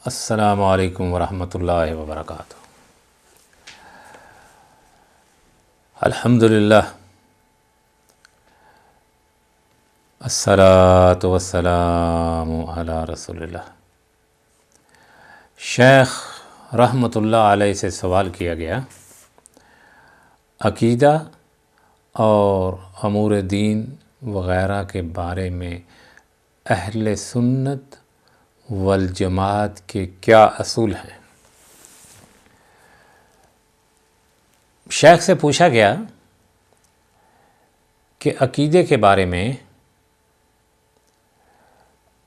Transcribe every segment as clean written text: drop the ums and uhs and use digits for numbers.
السلام علیکم ورحمۃ اللہ وبرکاتہ۔ الحمدللہ، الصلاۃ والسلام علی رسول اللہ۔ شیخ رحمۃ اللہ علیہ سے سوال کیا گیا، عقیدہ اور امور دین وغیرہ کے بارے میں اہل سنت والجماعت کے کیا اصول ہیں؟ شیخ سے پوچھا گیا کہ عقیدے کے بارے میں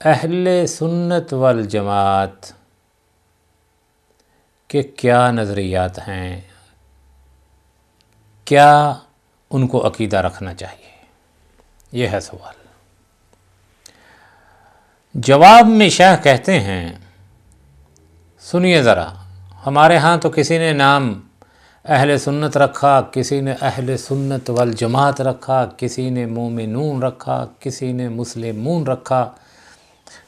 اہل سنت والجماعت کے کیا نظریات ہیں، کیا ان کو عقیدہ رکھنا چاہیے، یہ ہے سوال۔ جواب میں شیخ کہتے ہیں، سنیے ذرا، ہمارے ہاں تو کسی نے نام اہل سنت رکھا، کسی نے اہل سنت والجماعت رکھا، کسی نے مومنون رکھا، کسی نے مسلمون رکھا۔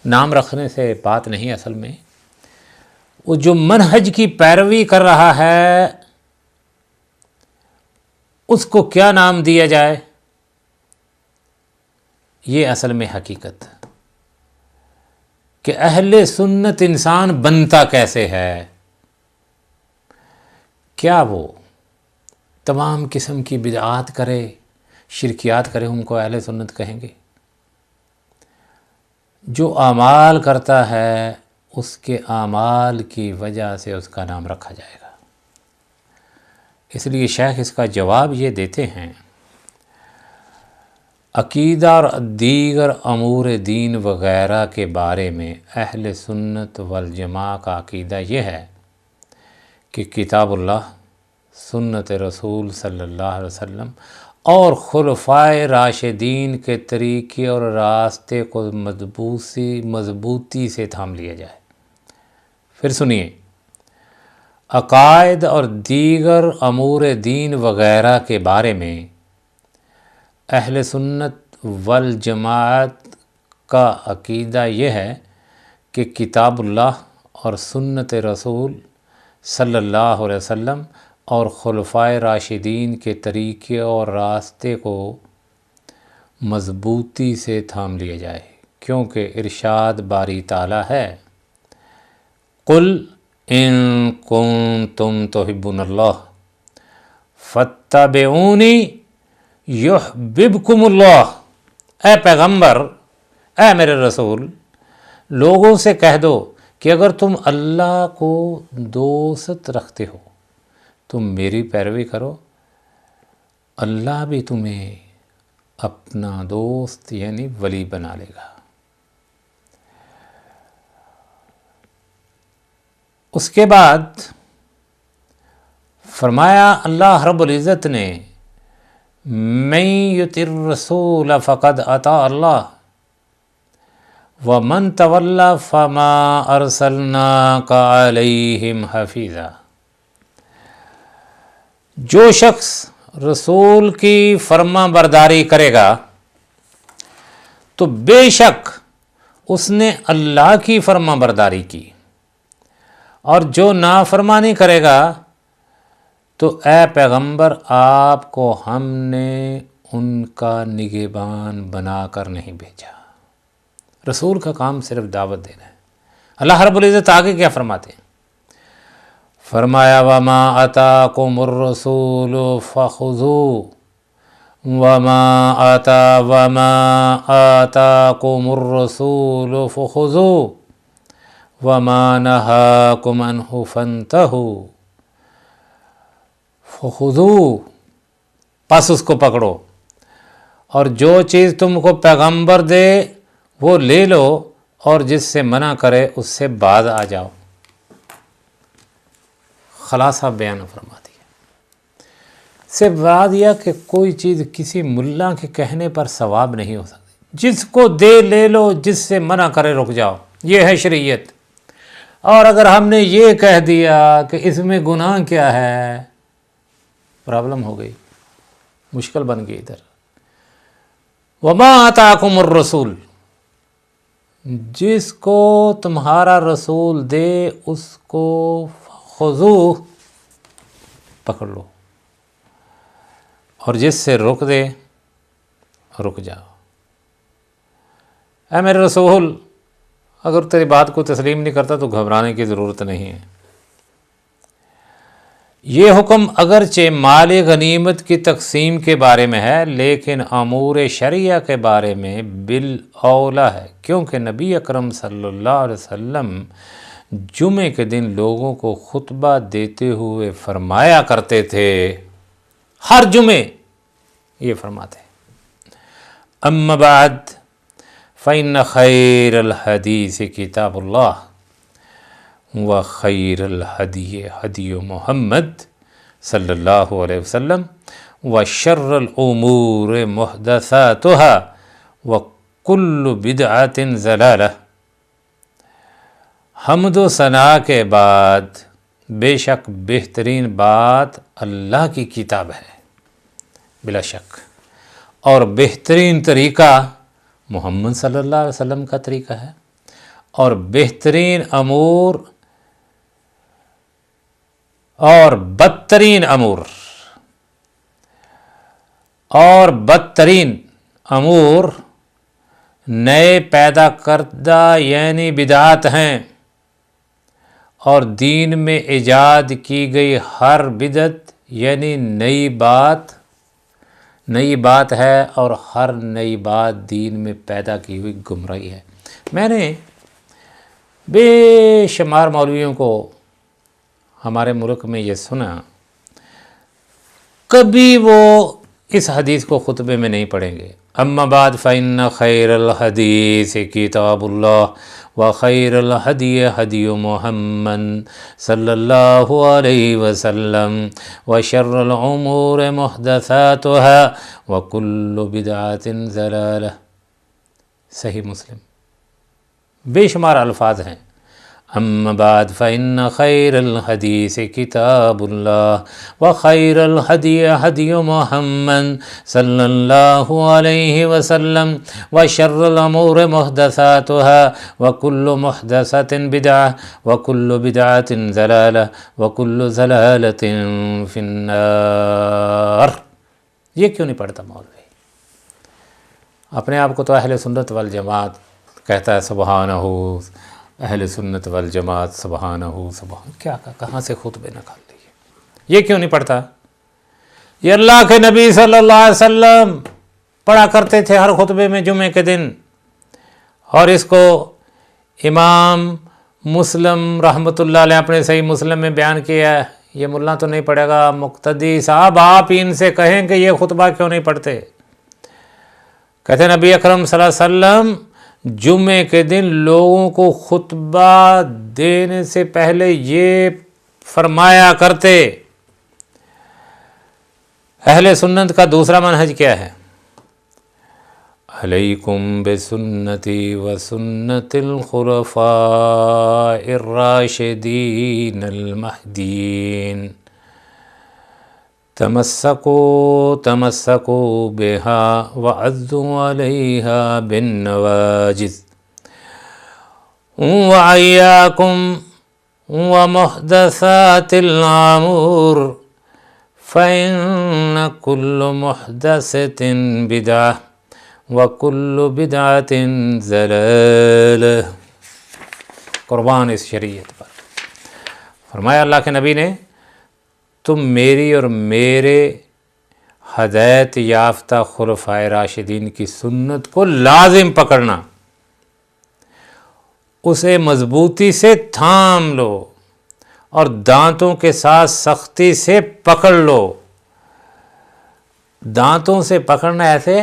نام رکھنے سے بات نہیں، اصل میں وہ جو منہج کی پیروی کر رہا ہے اس کو کیا نام دیا جائے، یہ اصل میں حقیقت کہ اہل سنت انسان بنتا کیسے ہے۔ کیا وہ تمام قسم کی بدعات کرے، شرکیات کرے، ان کو اہل سنت کہیں گے؟ جو اعمال کرتا ہے اس کے اعمال کی وجہ سے اس کا نام رکھا جائے گا۔ اس لیے شیخ اس کا جواب یہ دیتے ہیں، عقیدہ اور دیگر امور دین وغیرہ کے بارے میں اہل سنت والجماعت کا عقیدہ یہ ہے کہ کتاب اللہ، سنت رسول صلی اللہ علیہ وسلم اور خلفائے راشدین کے طریقے اور راستے کو مضبوطی سے تھام لیا جائے۔ پھر سنیے، عقائد اور دیگر امور دین وغیرہ کے بارے میں اہل سنت والجماعت کا عقیدہ یہ ہے کہ کتاب اللہ اور سنت رسول صلی اللہ علیہ وسلم اور خلفائے راشدین کے طریقے اور راستے کو مضبوطی سے تھام لیا جائے، کیونکہ ارشاد باری تعالیٰ ہے، قل ان کنتم تحبون اللہ فاتبعونی یحببکم اللہ۔ اے پیغمبر، اے میرے رسول، لوگوں سے کہہ دو کہ اگر تم اللہ کو دوست رکھتے ہو تم میری پیروی کرو، اللہ بھی تمہیں اپنا دوست یعنی ولی بنا لے گا۔ اس کے بعد فرمایا اللہ رب العزت نے، من یطع الرسول فقد اطاع اللہ ومن تولی فما ارسلناک علیہم حفیظا۔ جو شخص رسول کی فرما برداری کرے گا تو بے شک اس نے اللہ کی فرما برداری کی، اور جو نافرمانی کرے گا تو اے پیغمبر آپ کو ہم نے ان کا نگہبان بنا کر نہیں بھیجا۔ رسول کا کام صرف دعوت دینا ہے۔ اللہ رب العزت آگے کیا فرماتے ہیں؟ فرمایا وما آتاکم الرسول فخذوہ وما آتاکم الرسول فخذوہ وما نہاکم عنہ فانتہوا۔ فخذوہ، پس اس کو پکڑو، اور جو چیز تم کو پیغمبر دے وہ لے لو، اور جس سے منع کرے اس سے باز آ جاؤ۔ خلاصہ بیان فرما دیا۔ سے بتا دیا کہ کوئی چیز کسی ملا کے کہنے پر ثواب نہیں ہو سکتی، جس کو دے لے لو، جس سے منع کرے رک جاؤ، یہ ہے شریعت۔ اور اگر ہم نے یہ کہہ دیا کہ اس میں گناہ کیا ہے، پرابلم ہو گئی، مشکل بن گئی ادھر۔ وما آتاکم الرسول، جس کو تمہارا رسول دے اس کو خذو پکڑ لو، اور جس سے رک دے رک جاؤ۔ اے میرے رسول، اگر تیری بات کو تسلیم نہیں کرتا تو گھبرانے کی ضرورت نہیں ہے۔ یہ حکم اگرچہ مال غنیمت کی تقسیم کے بارے میں ہے، لیکن امور شرعیہ کے بارے میں بالاولیٰ ہے، کیونکہ نبی اکرم صلی اللہ علیہ وسلم جمعے کے دن لوگوں کو خطبہ دیتے ہوئے فرمایا کرتے تھے، ہر جمعے یہ فرماتے ہیں، اما بعد فإن خیر الحدیث کتاب اللہ وخیر الہدی ہدی محمد صلی اللہ علیہ وسلم وشر الامور محدثاتها وکل بدعۃ ضلالہ۔ حمد و ثناء کے بعد بے شک بہترین بات اللہ کی کتاب ہے بلا شک، اور بہترین طریقہ محمد صلی اللہ علیہ وسلم کا طریقہ ہے، اور بہترین امور اور بدترین امور نئے پیدا کردہ یعنی بدعات ہیں، اور دین میں ایجاد کی گئی ہر بدعت یعنی نئی بات ہے، اور ہر نئی بات دین میں پیدا کی ہوئی گمراہی ہے۔ میں نے بے شمار مولویوں کو ہمارے ملک میں یہ سنا، کبھی وہ اس حدیث کو خطبے میں نہیں پڑھیں گے، اما بعد فإن خیر الحدیث کتاب اللہ وخیر الہدی ہدی محمد صلی اللہ علیہ وسلم وشر الامور محدثاتها وکل بدعۃ ضلالہ۔ صحیح مسلم۔ بے شمار الفاظ ہیں، اما بعد فإن خیر الحدیث کتاب اللہ وخیر الہدی ہدی محمد صلی اللہ علیہ وسلم وشر الامور محدثاتها وکل محدثۃ بدعہ وکل بدعۃ ضلالہ وکل ضلالۃ فی النار۔ یہ کیوں نہیں پڑھتا مولوی؟ اپنے آپ کو تو اہل سنت والجماعت کہتا ہے، سبحانہ، اہل سنت والجماعت سبحانہ کیا کہاں سے خطبے نکال لیے؟ یہ کیوں نہیں پڑھتا؟ یہ اللہ کے نبی صلی اللہ علیہ وسلم پڑھا کرتے تھے ہر خطبے میں جمعے کے دن، اور اس کو امام مسلم رحمۃ اللہ علیہ اپنے صحیح مسلم میں بیان کیا ہے۔ یہ ملا تو نہیں پڑھے گا، مقتدی صاحب آپ ان سے کہیں کہ یہ خطبہ کیوں نہیں پڑھتے؟ کہتے ہیں نبی اکرم صلی اللہ علیہ وسلم جمعے کے دن لوگوں کو خطبہ دینے سے پہلے یہ فرمایا کرتے۔ اہل سنت کا دوسرا منہج کیا ہے؟ علیکم بسنتی وسنت الخلفاء الراشدین المہدیین تمسکوا بها وعضوا علیہا بالنواجذ وإیاکم ومحدثات الامور فإن کل محدثۃ بدعہ وکل بدعۃ ضلالہ۔ قربان اس شریعت پر فرمایا اللہ کے نبی نے، تم میری اور میرے ہدایت یافتہ خلفائے راشدین کی سنت کو لازم پکڑنا، اسے مضبوطی سے تھام لو اور دانتوں کے ساتھ سختی سے پکڑ لو۔ دانتوں سے پکڑنا ایسے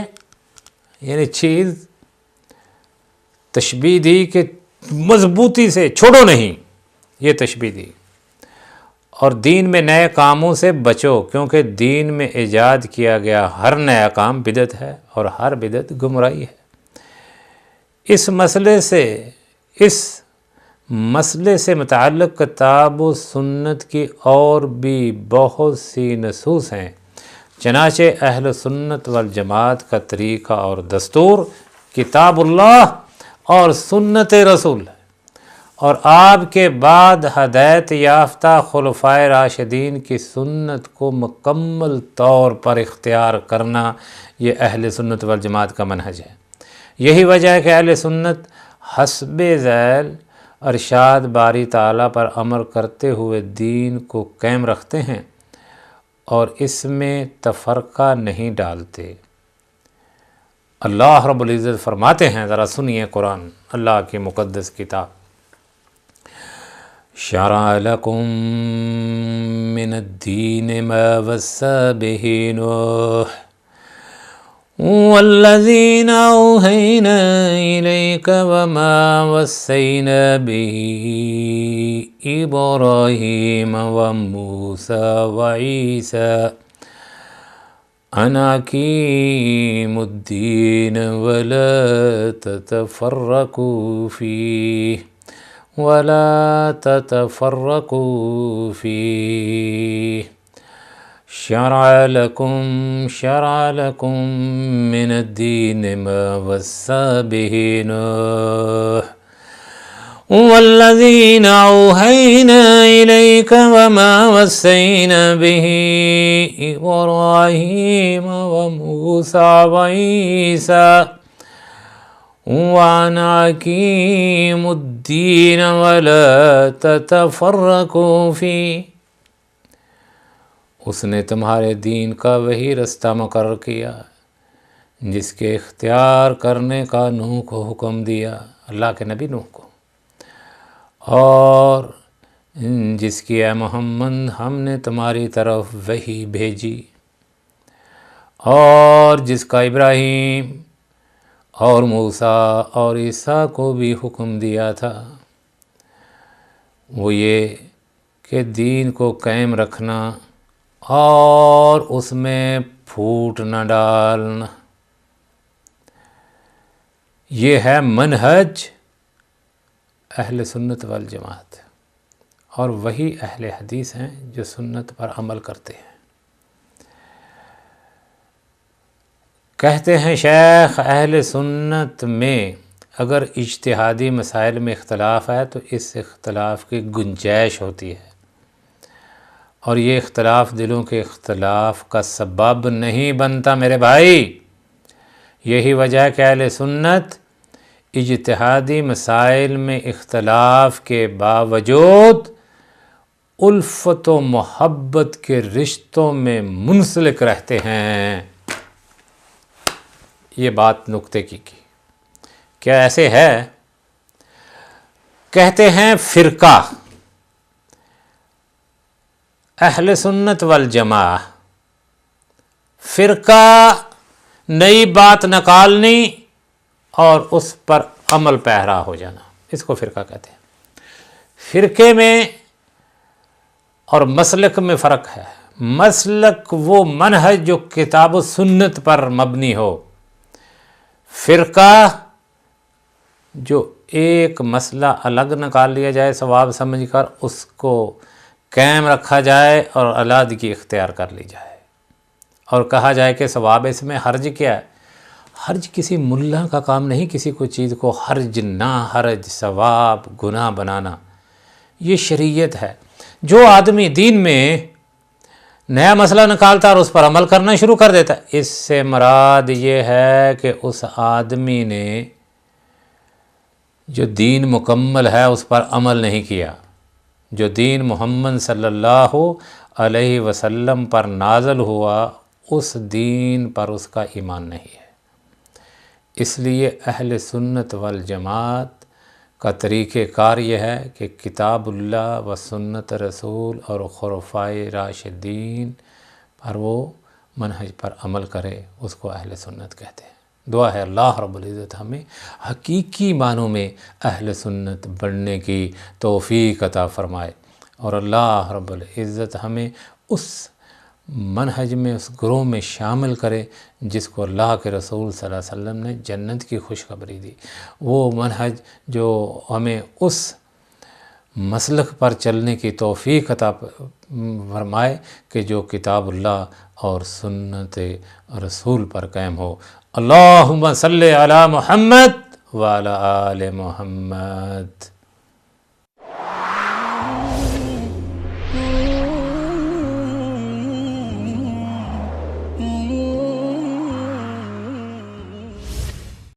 یعنی چیز تشبیہ دی کہ مضبوطی سے چھوڑو نہیں، یہ تشبیہ دی۔ اور دین میں نئے کاموں سے بچو، کیونکہ دین میں ایجاد کیا گیا ہر نیا کام بدعت ہے، اور ہر بدعت گمراہی ہے۔ اس مسئلے سے متعلق کتاب و سنت کی اور بھی بہت سی نصوص ہیں، چنانچہ اہل سنت والجماعت کا طریقہ اور دستور کتاب اللہ اور سنت رسول ہے، اور آپ کے بعد ہدایت یافتہ خلفائے راشدین کی سنت کو مکمل طور پر اختیار کرنا، یہ اہل سنت والجماعت کا منہج ہے۔ یہی وجہ ہے کہ اہل سنت حسب ذیل ارشاد باری تعالیٰ پر عمل کرتے ہوئے دین کو قائم رکھتے ہیں اور اس میں تفرقہ نہیں ڈالتے۔ اللہ رب العزت فرماتے ہیں، ذرا سنیے قرآن، اللہ کی مقدس کتاب، شرع لکم من الدین ما وصی بہ نوح والذین اوحینا الیک وما وصینا بہ ابراہیم وموسیٰ وعیسیٰ ان اقیموا الدین ولا تتفرقوا فیہ شرع لکم من الدین ما وصی بہ نوح والذین اوحینا الیک وما وصینا بہ ابراہیم وموسیٰ وعیسیٰ وَأَنْ أَقِيمُوا الدِّينَ وَلَا تَتَفَرَّقُوا فِيهِ، اس نے تمہارے دین کا وہی رستہ مقرر کیا جس کے اختیار کرنے کا نوح کو حکم دیا، اللہ کے نبی نوح کو، اور جس کی اے محمد ہم نے تمہاری طرف وحی بھیجی، اور جس کا ابراہیم اور موسیٰ اور عیسیٰ کو بھی حکم دیا تھا، وہ یہ کہ دین کو قائم رکھنا اور اس میں پھوٹ نہ ڈالنا۔ یہ ہے منہج اہل سنت والجماعت، اور وہی اہل حدیث ہیں جو سنت پر عمل کرتے ہیں۔ کہتے ہیں شیخ، اہل سنت میں اگر اجتہادی مسائل میں اختلاف ہے تو اس اختلاف کی گنجائش ہوتی ہے، اور یہ اختلاف دلوں کے اختلاف کا سبب نہیں بنتا میرے بھائی۔ یہی وجہ ہے کہ اہل سنت اجتہادی مسائل میں اختلاف کے باوجود الفت و محبت کے رشتوں میں منسلک رہتے ہیں۔ یہ بات نکتے کی کیا ایسے ہے؟ کہتے ہیں فرقہ اہل سنت والجماعہ، فرقہ نئی بات نکالنی اور اس پر عمل پیرا ہو جانا، اس کو فرقہ کہتے ہیں۔ فرقے میں اور مسلک میں فرق ہے۔ مسلک وہ منہج جو کتاب و سنت پر مبنی ہو، فرقہ جو ایک مسئلہ الگ نکال لیا جائے ثواب سمجھ کر، اس کو قائم رکھا جائے اور علیحدگی اختیار کر لی جائے اور کہا جائے کہ ثواب اس میں حرج کیا ہے۔ حرج کسی ملا کا کام نہیں، کسی کو چیز کو حرج نہ حرج ثواب گناہ بنانا، یہ شریعت ہے۔ جو آدمی دین میں نیا مسئلہ نکالتا اور اس پر عمل کرنا شروع کر دیتا ہے، اس سے مراد یہ ہے کہ اس آدمی نے جو دین مکمل ہے اس پر عمل نہیں کیا۔ جو دین محمد صلی اللہ علیہ وسلم پر نازل ہوا، اس دین پر اس کا ایمان نہیں ہے۔ اس لیے اہل سنت والجماعت کا طریقہ کار یہ ہے کہ کتاب اللہ و سنت رسول اور خلفائے راشدین پر وہ منہج پر عمل کرے، اس کو اہل سنت کہتے ہیں۔ دعا ہے اللہ رب العزت ہمیں حقیقی معنوں میں اہل سنت بننے کی توفیق عطا فرمائے، اور اللہ رب العزت ہمیں اس منہج میں، اس گروہ میں شامل کرے جس کو اللہ کے رسول صلی اللہ علیہ وسلم نے جنت کی خوشخبری دی۔ وہ منہج جو ہمیں اس مسلک پر چلنے کی توفیق عطا فرمائے کہ جو کتاب اللہ اور سنت رسول پر قائم ہو۔ اللہم صلی علی محمد وعلی آل محمد.